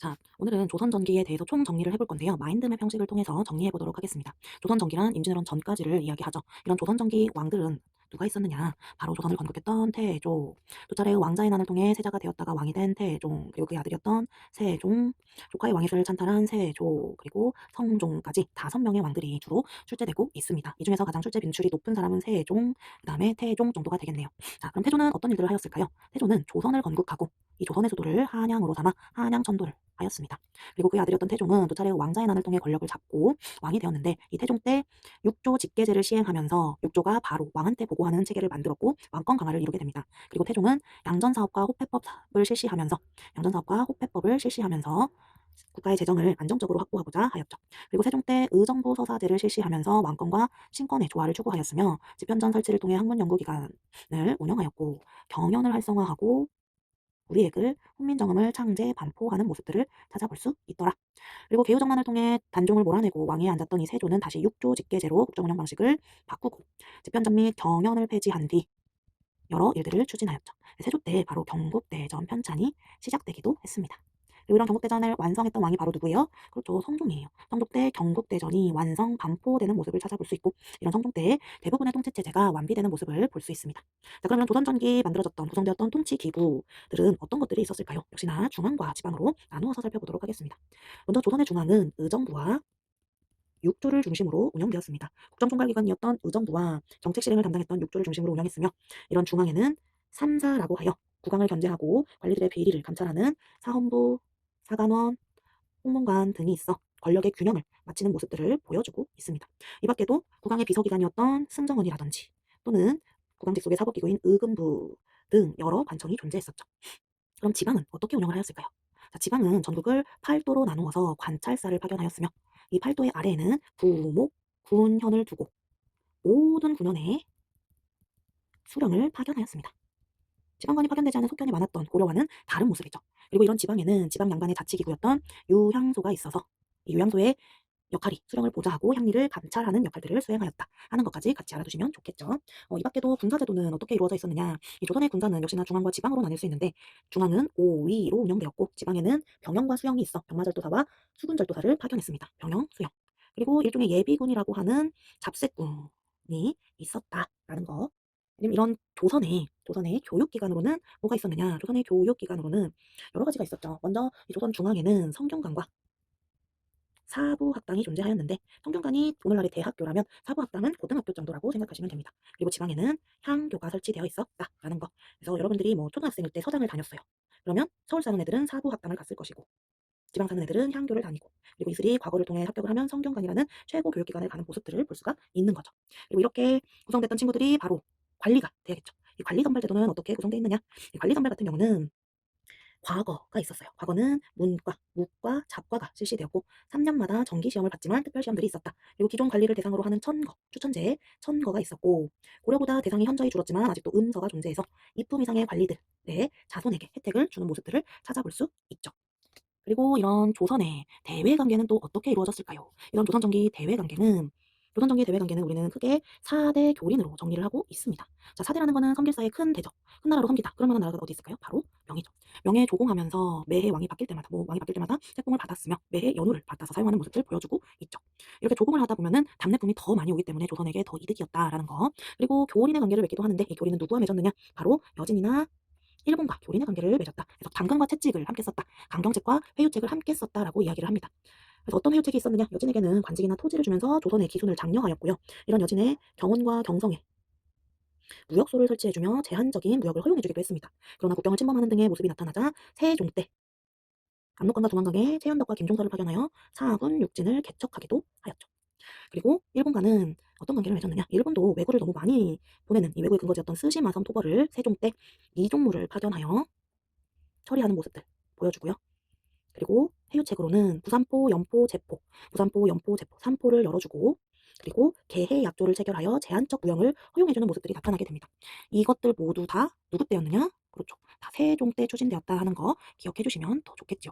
자, 오늘은 조선전기에 대해서 총 정리를 해볼 건데요. 마인드맵 형식을 통해서 정리해 보도록 하겠습니다. 조선전기란 임진왜란 전까지를 이야기하죠. 이런 조선전기 왕들은 누가 있었느냐? 바로 조선을 건국했던 태조, 두 차례의 왕자의 난을 통해 세자가 되었다가 왕이 된 태종, 그리고 그의 아들이었던 세종, 조카의 왕위를 찬탈한 세조, 그리고 성종까지 5명의 왕들이 주로 출제되고 있습니다. 이 중에서 가장 출제 빈출이 높은 사람은 세종, 그 다음에 태종 정도가 되겠네요. 자, 그럼 태조는 어떤 일들을 하였을까요? 태조는 조선을 건국하고 이 조선의 수도를 한양으로 삼아 한양천도를 하였습니다. 그리고 그의 아들이었던 태종은 두 차례 왕자의 난을 통해 권력을 잡고 왕이 되었는데 이 태종 때 육조 직계제를 시행하면서 육조가 바로 왕한테 보고하는 체계를 만들었고 왕권 강화를 이루게 됩니다. 그리고 태종은 양전사업과 호패법을 실시하면서 국가의 재정을 안정적으로 확보하고자 하였죠. 그리고 세종 때 의정부 서사제를 실시하면서 왕권과 신권의 조화를 추구하였으며 집현전 설치를 통해 학문연구기관을 운영하였고 경연을 활성화하고 우리액을 훈민정음을 창제 반포하는 모습들을 찾아볼 수 있더라. 그리고 개유정난을 통해 단종을 몰아내고 왕위에 앉았던 이 세조는 다시 육조 직계제로 국정운영 방식을 바꾸고 집현전 및 경연을 폐지한 뒤 여러 일들을 추진하였죠. 세조 때 바로 경국대전 편찬이 시작되기도 했습니다. 그리고 이런 경국대전을 완성했던 왕이 바로 누구예요? 그렇죠. 성종이에요. 성종 때 경국대전이 완성 반포되는 모습을 찾아볼 수 있고 이런 성종 때 대부분의 통치체제가 완비되는 모습을 볼 수 있습니다. 자, 그러면 조선전기 만들어졌던 구성되었던 통치 기구들은 어떤 것들이 있었을까요? 역시나 중앙과 지방으로 나누어서 살펴보도록 하겠습니다. 먼저 조선의 중앙은 의정부와 육조를 중심으로 운영되었습니다. 국정총괄기관이었던 의정부와 정책 실행을 담당했던 육조를 중심으로 운영했으며 이런 중앙에는 삼사라고 하여 국왕을 견제하고 관리들의 비리를 감찰하는 사헌부, 사간원, 홍문관 등이 있어 권력의 균형을 맞추는 모습들을 보여주고 있습니다. 이 밖에도 국왕의 비서기관이었던 승정원이라든지 또는 국왕 직속의 사법기구인 의금부 등 여러 관청이 존재했었죠. 그럼 지방은 어떻게 운영을 하였을까요? 자, 지방은 전국을 8도로 나누어서 관찰사를 파견하였으며 이 8도의 아래에는 부목, 군현을 두고 모든 군현에 수령을 파견하였습니다. 지방관이 파견되지 않은 속견이 많았던 고려와는 다른 모습이죠. 그리고 이런 지방에는 지방 양반의 자치기구였던 유향소가 있어서 이 유향소의 역할이 수령을 보좌하고 향리를 감찰하는 역할들을 수행하였다 하는 것까지 같이 알아두시면 좋겠죠. 이 밖에도 군사제도는 어떻게 이루어져 있었느냐. 이 조선의 군사는 역시나 중앙과 지방으로 나뉠 수 있는데 중앙은 오위로 운영되었고 지방에는 병영과 수영이 있어 병마절도사와 수군절도사를 파견했습니다. 병영, 수영. 그리고 일종의 예비군이라고 하는 잡새군이 있었다라는 거. 왜냐면 이런 조선의 교육기관으로는 뭐가 있었느냐. 조선의 교육기관으로는 여러 가지가 있었죠. 먼저 이 조선 중앙에는 성균관과 사부학당이 존재하였는데 성균관이 오늘날의 대학교라면 사부학당은 고등학교 정도라고 생각하시면 됩니다. 그리고 지방에는 향교가 설치되어 있었다라는 거. 그래서 여러분들이 뭐 초등학생일 때 서당을 다녔어요. 그러면 서울 사는 애들은 사부학당을 갔을 것이고 지방 사는 애들은 향교를 다니고 그리고 이들이 과거를 통해 합격을 하면 성균관이라는 최고 교육기관을 가는 모습들을 볼 수가 있는 거죠. 그리고 이렇게 구성됐던 친구들이 바로 관리가 돼야겠죠. 이 관리선발제도는 어떻게 구성되어 있느냐? 이 관리선발 같은 경우는 과거가 있었어요. 과거는 문과, 무과, 잡과가 실시되었고 3년마다 정기시험을 봤지만 특별시험들이 있었다. 그리고 기존 관리를 대상으로 하는 천거, 추천제에 천거가 있었고 고려보다 대상이 현저히 줄었지만 아직도 음서가 존재해서 이품 이상의 관리들의 자손에게 혜택을 주는 모습들을 찾아볼 수 있죠. 그리고 이런 조선의 대외관계는 또 어떻게 이루어졌을까요? 이런 조선전기 대외관계는 우리는 크게 4대 교린으로 정리를 하고 있습니다. 자, 4대라는 거는 섬길사의 큰 대죠. 큰 나라로 섬기다. 그럴 만한 나라가 어디 있을까요? 바로 명이죠. 명에 조공하면서 매해 왕이 바뀔 때마다 세공을 받았으며 매해 연후를 받아서 사용하는 모습을 보여주고 있죠. 이렇게 조공을 하다 보면은 답례품이 더 많이 오기 때문에 조선에게 더 이득이었다라는 거. 그리고 교린의 관계를 맺기도 하는데 이 교린은 누구와 맺었느냐? 바로 여진이나 일본과 교린의 관계를 맺었다. 그래서 강경과 채찍을 함께 썼다. 강경책과 회유책을 함께 썼다라고 이야기를 합니다. 그래서 어떤 회유책이 있었느냐? 여진에게는 관직이나 토지를 주면서 조선의 기순을 장려하였고요. 이런 여진의 경원과 경성에 무역소를 설치해주며 제한적인 무역을 허용해주기도 했습니다. 그러나 국경을 침범하는 등의 모습이 나타나자 세종 때 압록강과 도망강에 최현덕과 김종서를 파견하여 사군 육진을 개척하기도 하였죠. 그리고 일본과는 어떤 관계를 맺었느냐? 일본도 왜구를 너무 많이 보내는 이 왜구의 근거지였던 스시마섬 토벌을 세종 때 이종무를 파견하여 처리하는 모습들 보여주고요. 그리고 해유책으로는 부산포, 연포, 제포, 부산포, 연포, 제포, 3포를 열어주고 그리고 개해 약조를 체결하여 제한적 무역을 허용해주는 모습들이 나타나게 됩니다. 이것들 모두 다 누구 때였느냐? 그렇죠. 다 세종 때 추진되었다 하는 거 기억해 주시면 더 좋겠죠.